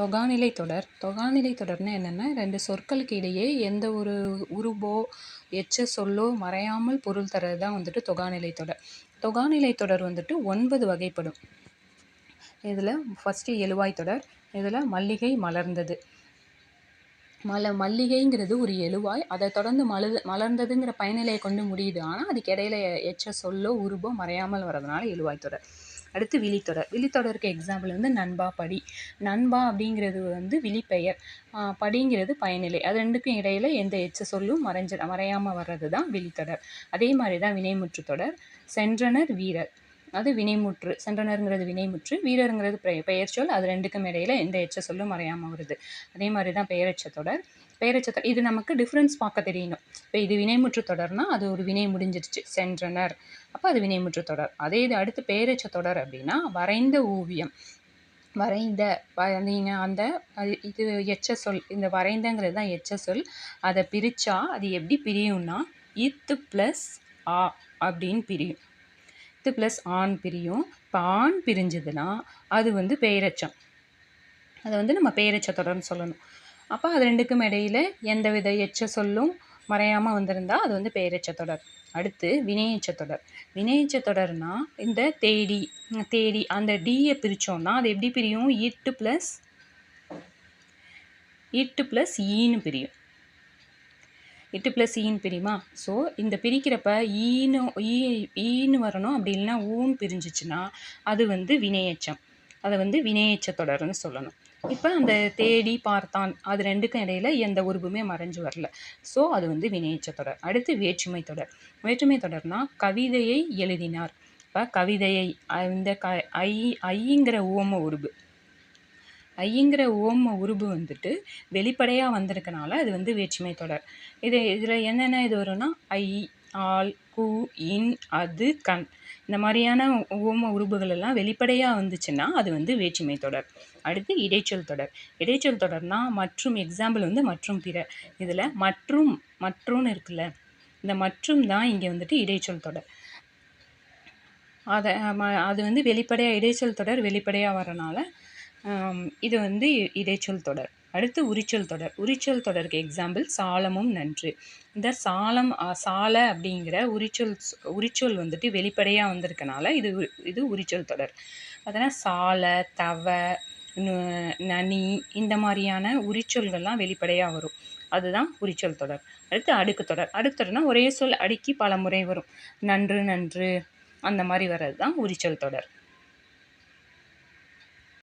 தொகாநிலை தொடர். தொகாநிலை தொடர்னா என்னென்னா, 2 சொற்களுக்கு இடையே எந்த ஒரு உருபோ எச்ச சொல்லோ மறையாமல் பொருள் தர்றது தான் வந்துட்டு தொகாநிலை தொடர். தொகாநிலை தொடர் வந்துட்டு 9 வகைப்படும். இதில் ஃபஸ்ட்டு எழுவாய் தொடர். இதில் மல்லிகை மலர்ந்தது. மல்லிகைங்கிறது ஒரு எழுவாய். அதை தொடர்ந்து மலர்ந்ததுங்கிற பயனிலையை கொண்டு முடியுது. ஆனால் அதுக்கு இடையில எச்ச சொல்லோ உருபோ மறையாமல் வர்றதுனால எழுவாய் தொடர். அடுத்து விழித்தொடர். விழித்தொடருக்கு எக்ஸாம்பிள் வந்து நண்பா, படி. நண்பா அப்படிங்கிறது வந்து விழிப்பெயர், படிங்கிறது பயனிலை. அது ரெண்டுக்கும் இடையில எந்த எச்ச சொல்லும் மறையாமல் வர்றது தான் விழித்தொடர். அதே மாதிரி தான் வினைமுற்று தொடர். சென்றனர் வீரர், அது வினைமுற்று. சென்றனருங்கிறது வினைமுற்று, வீரருங்கிறது பெயர் சொல். அது ரெண்டுக்கும் இடையில எந்த எச்ச சொல்லும் மறையாமல் வருது. அதே மாதிரி தான் பெயரெச்ச தொடர். பெயரெச்ச இது நமக்கு டிஃப்ரென்ஸ் பார்க்க தெரியணும். இப்போ இது வினைமுற்று தொடர்னா அது ஒரு வினை முடிஞ்சிருச்சு, சென்றனர், அப்போ அது வினைமுற்று தொடர். அதே இது அடுத்து பெயரெச்ச தொடர் அப்படின்னா வரைந்த ஓவியம். வரைந்த நீங்கள் அந்த இது எச்ச சொல், இந்த வரைந்தங்கிறது தான் எச்ச சொல். அதை பிரித்தா அது எப்படி பிரியும்னா இத்து ப்ளஸ் ஆ அப்படின்னு பிரியும். இத்து ப்ளஸ் ஆண் பிரியும். இப்போ ஆண் பிரிஞ்சுதுன்னா அது வந்து பெயரெச்சம். அதை வந்து நம்ம பெயரெச்ச தொடர்னு சொல்லணும். அப்போ அது ரெண்டுக்கும் இடையில எந்த வித எச்ச சொல்லும் மறையாமல் வந்திருந்தா அது வந்து பெயரெச்ச தொடர். அடுத்து வினையெச்ச தொடர். வினையெச்ச தொடர்னா இந்த தேடி அந்த டியை பிரித்தோம்னா அது எப்படி பிரியும்? இட்டு ப்ளஸ் ஈன்னு பிரியும். இட்டு ப்ளஸ் ஈன்னு பிரியுமா? ஸோ இந்த பிரிக்கிறப்ப ஈன்னு வரணும். அப்படி இல்லைன்னா ஊன்னு பிரிஞ்சிச்சுன்னா அது வந்து வினையெச்சம். அதை வந்து வினையெச்ச தொடர்னு சொல்லணும். இப்போ அந்த தேடி, பார்த்தான், அது ரெண்டுக்கும் இடையில எந்த உருபுமே மறைஞ்சு வரல. ஸோ அது வந்து வினையெச்ச தொடர். அடுத்து வேற்றுமை தொடர். வேற்றுமை தொடர்னா கவிதையை எழுதினார். இப்போ கவிதையை இந்த ஐங்கிற ஓம உருபு, ஐங்கிற ஓம உருபு வந்துட்டு வெளிப்படையாக வந்திருக்கனால அது வந்து வேற்றுமை தொடர். இதில் என்னென்ன இது வரும்னா ஐ, ஆல், கு, இன், அது, கண், இந்த மாதிரியான ஓம உருபுகள் எல்லாம் வெளிப்படையாக வந்துச்சுன்னா அது வந்து வேற்றுமை தொடர். அடுத்து இடைச்சொல் தொடர். இடைச்சொல் தொடர்னா மற்றும், எக்ஸாம்பிள் வந்து மற்றும் பிற. இதில் மற்றும்னு இருக்குல்ல, இந்த மற்றும் தான் இங்கே வந்துட்டு இடைச்சொல் தொடர். அது வந்து வெளிப்படையாக, இடைச்சொல் தொடர் வெளிப்படையாக வரனால இது வந்து இடைச்சொல் தொடர். அடுத்து உரிச்சொல் தொடர். உரிச்சொல் தொடருக்கு எக்ஸாம்பிள் சாலமும் நன்று. இந்த சால அப்படிங்கிற உரிச்சொல் வந்துட்டு வெளிப்படையாக வந்திருக்கனால இது உரிச்சொல் தொடர். அதனால் சால, தவ, நனி இந்த மாதிரியான உரிச்சொல்கள்லாம் வெளிப்படையாக வரும். அதுதான் உரிச்சொல் தொடர். அடுத்து அடுக்கு தொடர். அடுக்கு தொடர்னா ஒரே சொல் அடுக்கி பல முறை வரும். நன்று, நன்று அந்த மாதிரி வர்றது தான் உரிச்சொல் தொடர்.